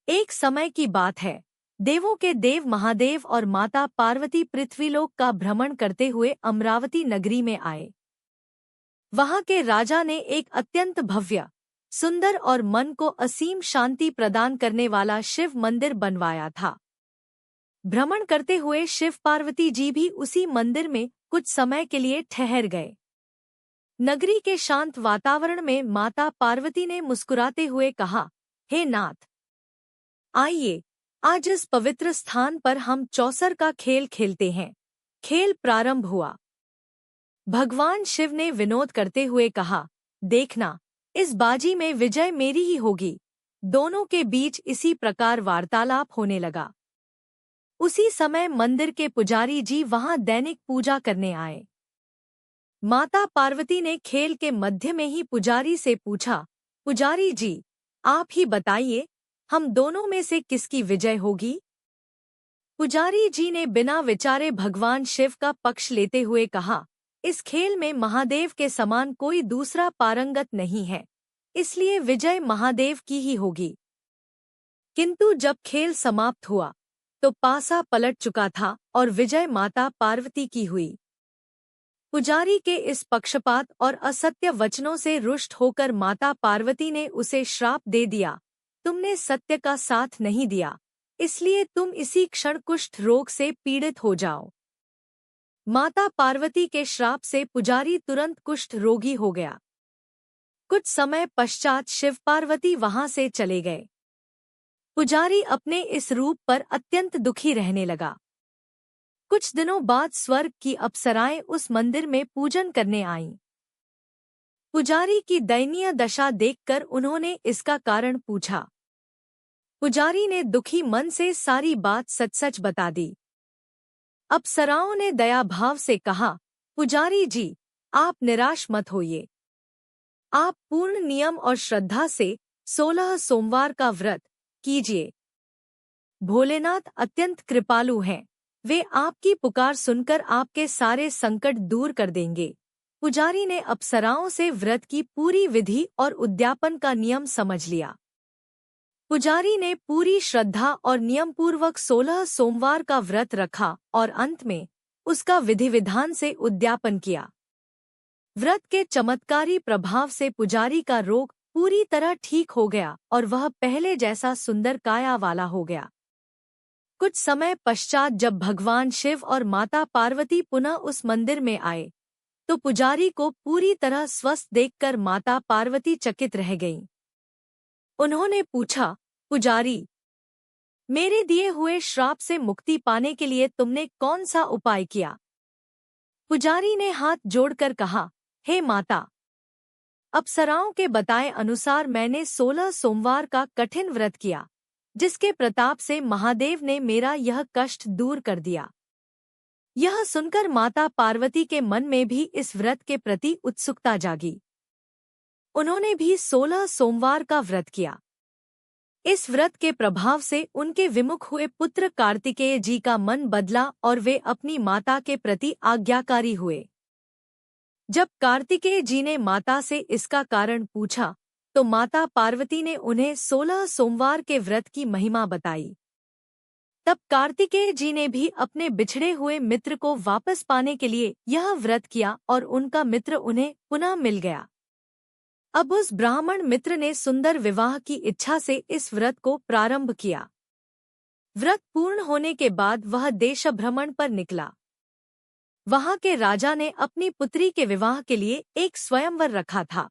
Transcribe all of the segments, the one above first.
एक समय की बात है। देवों के देव महादेव और माता पार्वती पृथ्वीलोक का भ्रमण करते हुए अमरावती नगरी में आए। वहां के राजा ने एक अत्यंत भव्य, सुंदर और मन को असीम शांति प्रदान करने वाला शिव मंदिर बनवाया था। भ्रमण करते हुए शिव पार्वती जी भी उसी मंदिर में कुछ समय के लिए ठहर गए। नगरी के शांत वातावरण में माता पार्वती ने मुस्कुराते हुए कहा, हे नाथ, आइए, आज इस पवित्र स्थान पर हम चौसर का खेल खेलते हैं। खेल प्रारंभ हुआ। भगवान शिव ने विनोद करते हुए कहा, देखना, इस बाजी में विजय मेरी ही होगी। दोनों के बीच इसी प्रकार वार्तालाप होने लगा। उसी समय मंदिर के पुजारी जी वहां दैनिक पूजा करने आए। माता पार्वती ने खेल के मध्य में ही पुजारी से पूछा, पुजारी जी, आप ही बताइए, हम दोनों में से किसकी विजय होगी? पुजारी जी ने बिना विचारे भगवान शिव का पक्ष लेते हुए कहा, इस खेल में महादेव के समान कोई दूसरा पारंगत नहीं है, इसलिए विजय महादेव की ही होगी। किंतु जब खेल समाप्त हुआ तो पासा पलट चुका था और विजय माता पार्वती की हुई। पुजारी के इस पक्षपात और असत्य वचनों से रुष्ट होकर माता पार्वती ने उसे श्राप दे दिया, तुमने सत्य का साथ नहीं दिया, इसलिए तुम इसी क्षण कुष्ठ रोग से पीड़ित हो जाओ। माता पार्वती के श्राप से पुजारी तुरंत कुष्ठ रोगी हो गया। कुछ समय पश्चात शिव पार्वती वहां से चले गए। पुजारी अपने इस रूप पर अत्यंत दुखी रहने लगा। कुछ दिनों बाद स्वर्ग की अप्सराएं उस मंदिर में पूजन करने आईं। पुजारी की दयनीय दशा देखकर उन्होंने इसका कारण पूछा। पुजारी ने दुखी मन से सारी बात सच-सच बता दी। अप्सराओं ने दया भाव से कहा, पुजारी जी, आप निराश मत होइए। आप पूर्ण नियम और श्रद्धा से 16 सोमवार का व्रत कीजिए। भोलेनाथ अत्यंत कृपालु हैं, वे आपकी पुकार सुनकर आपके सारे संकट दूर कर देंगे। पुजारी ने अप्सराओं से व्रत की पूरी विधि और उद्यापन का नियम समझ लिया। पुजारी ने पूरी श्रद्धा और नियमपूर्वक 16 सोमवार का व्रत रखा और अंत में उसका विधि विधान से उद्यापन किया। व्रत के चमत्कारी प्रभाव से पुजारी का रोग पूरी तरह ठीक हो गया और वह पहले जैसा सुंदर काया वाला हो गया। कुछ समय पश्चात जब भगवान शिव और माता पार्वती पुनः उस मंदिर में आए तो पुजारी को पूरी तरह स्वस्थ देखकर माता पार्वती चकित रह गईं। उन्होंने पूछा, पुजारी, मेरे दिए हुए श्राप से मुक्ति पाने के लिए तुमने कौन सा उपाय किया? पुजारी ने हाथ जोड़कर कहा, हे माता, अप्सराओं के बताए अनुसार मैंने 16 सोमवार का कठिन व्रत किया, जिसके प्रताप से महादेव ने मेरा यह कष्ट दूर कर दिया। यह सुनकर माता पार्वती के मन में भी इस व्रत के प्रति उत्सुकता जागी। उन्होंने भी 16 सोमवार का व्रत किया। इस व्रत के प्रभाव से उनके विमुख हुए पुत्र कार्तिकेय जी का मन बदला और वे अपनी माता के प्रति आज्ञाकारी हुए। जब कार्तिकेय जी ने माता से इसका कारण पूछा तो माता पार्वती ने उन्हें 16 सोमवार के व्रत की महिमा बताई। तब कार्तिकेय जी ने भी अपने बिछड़े हुए मित्र को वापस पाने के लिए यह व्रत किया और उनका मित्र उन्हें पुनः मिल गया। अब उस ब्राह्मण मित्र ने सुंदर विवाह की इच्छा से इस व्रत को प्रारंभ किया। व्रत पूर्ण होने के बाद वह देश भ्रमण पर निकला। वहां के राजा ने अपनी पुत्री के विवाह के लिए एक स्वयंवर रखा था।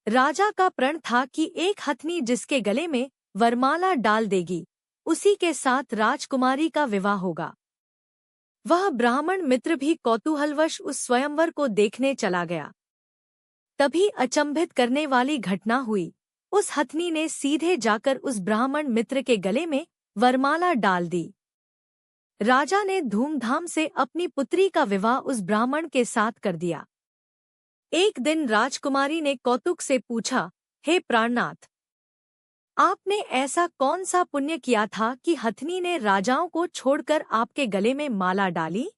राजा का प्रण था कि एक हथनी जिसके गले में वरमाला डाल देगी, उसी के साथ राजकुमारी का विवाह होगा। वह ब्राह्मण मित्र भी कौतूहलवश उस स्वयंवर को देखने चला गया। तभी अचंभित करने वाली घटना हुई। उस हथनी ने सीधे जाकर उस ब्राह्मण मित्र के गले में वरमाला डाल दी। राजा ने धूमधाम से अपनी पुत्री का विवाह उस ब्राह्मण के साथ कर दिया। एक दिन राजकुमारी ने कौतुक से पूछा, हे प्राणनाथ, आपने ऐसा कौन सा पुण्य किया था कि हथनी ने राजाओं को छोड़कर आपके गले में माला डाली?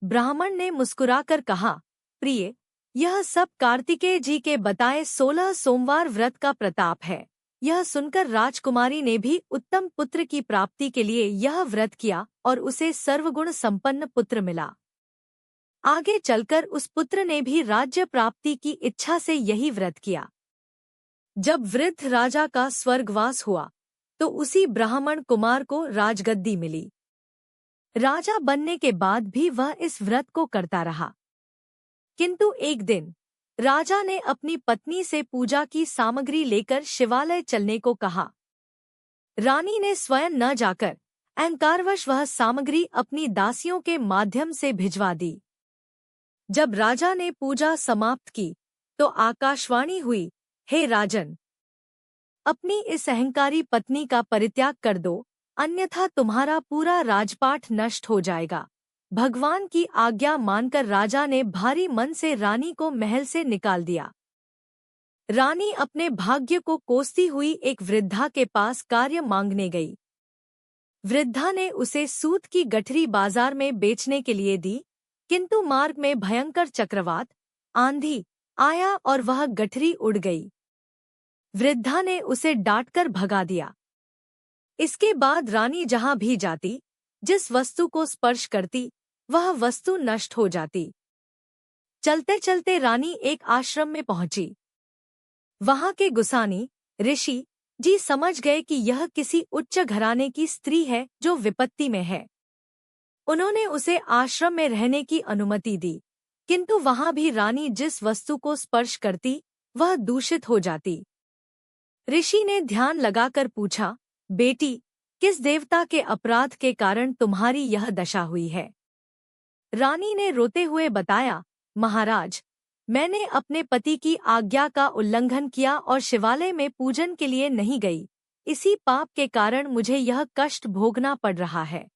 ब्राह्मण ने मुस्कुराकर कहा, प्रिय, यह सब कार्तिकेय जी के बताए 16 सोमवार व्रत का प्रताप है। यह सुनकर राजकुमारी ने भी उत्तम पुत्र की प्राप्ति के लिए यह व्रत किया और उसे सर्वगुण संपन्न पुत्र मिला। आगे चलकर उस पुत्र ने भी राज्य प्राप्ति की इच्छा से यही व्रत किया। जब वृद्ध राजा का स्वर्गवास हुआ तो उसी ब्राह्मण कुमार को राजगद्दी मिली। राजा बनने के बाद भी वह इस व्रत को करता रहा। किंतु एक दिन राजा ने अपनी पत्नी से पूजा की सामग्री लेकर शिवालय चलने को कहा। रानी ने स्वयं न जाकर अहंकारवश वह सामग्री अपनी दासियों के माध्यम से भिजवा दी। जब राजा ने पूजा समाप्त की तो आकाशवाणी हुई, हे राजन, अपनी इस अहंकारी पत्नी का परित्याग कर दो, अन्यथा तुम्हारा पूरा राजपाट नष्ट हो जाएगा। भगवान की आज्ञा मानकर राजा ने भारी मन से रानी को महल से निकाल दिया। रानी अपने भाग्य को कोसती हुई एक वृद्धा के पास कार्य मांगने गई। वृद्धा ने उसे सूत की गठरी बाजार में बेचने के लिए दी, किंतु मार्ग में भयंकर चक्रवात आंधी आया और वह गठरी उड़ गई। वृद्धा ने उसे डांटकर भगा दिया। इसके बाद रानी जहां भी जाती, जिस वस्तु को स्पर्श करती, वह वस्तु नष्ट हो जाती। चलते चलते रानी एक आश्रम में पहुंची। वहां के गुसानी ऋषि जी समझ गए कि यह किसी उच्च घराने की स्त्री है जो विपत्ति में है। उन्होंने उसे आश्रम में रहने की अनुमति दी, किंतु वहां भी रानी जिस वस्तु को स्पर्श करती वह दूषित हो जाती। ऋषि ने ध्यान लगाकर पूछा, बेटी, किस देवता के अपराध के कारण तुम्हारी यह दशा हुई है? रानी ने रोते हुए बताया, महाराज, मैंने अपने पति की आज्ञा का उल्लंघन किया और शिवालय में पूजन के लिए नहीं गई। इसी पाप के कारण मुझे यह कष्ट भोगना पड़ रहा है।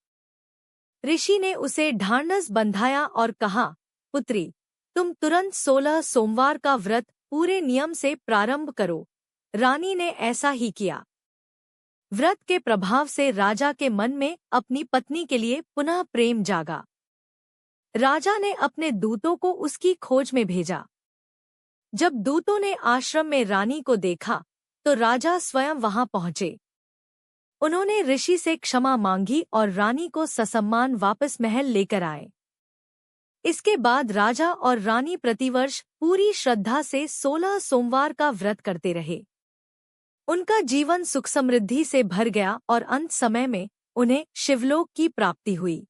ऋषि ने उसे ढांढस बंधाया और कहा, पुत्री, तुम तुरंत 16 सोमवार का व्रत पूरे नियम से प्रारंभ करो। रानी ने ऐसा ही किया। व्रत के प्रभाव से राजा के मन में अपनी पत्नी के लिए पुनः प्रेम जागा। राजा ने अपने दूतों को उसकी खोज में भेजा। जब दूतों ने आश्रम में रानी को देखा तो राजा स्वयं वहां पहुंचे। उन्होंने ऋषि से क्षमा मांगी और रानी को ससम्मान वापस महल लेकर आए। इसके बाद राजा और रानी प्रतिवर्ष पूरी श्रद्धा से 16 सोमवार का व्रत करते रहे। उनका जीवन सुख समृद्धि से भर गया और अंत समय में उन्हें शिवलोक की प्राप्ति हुई।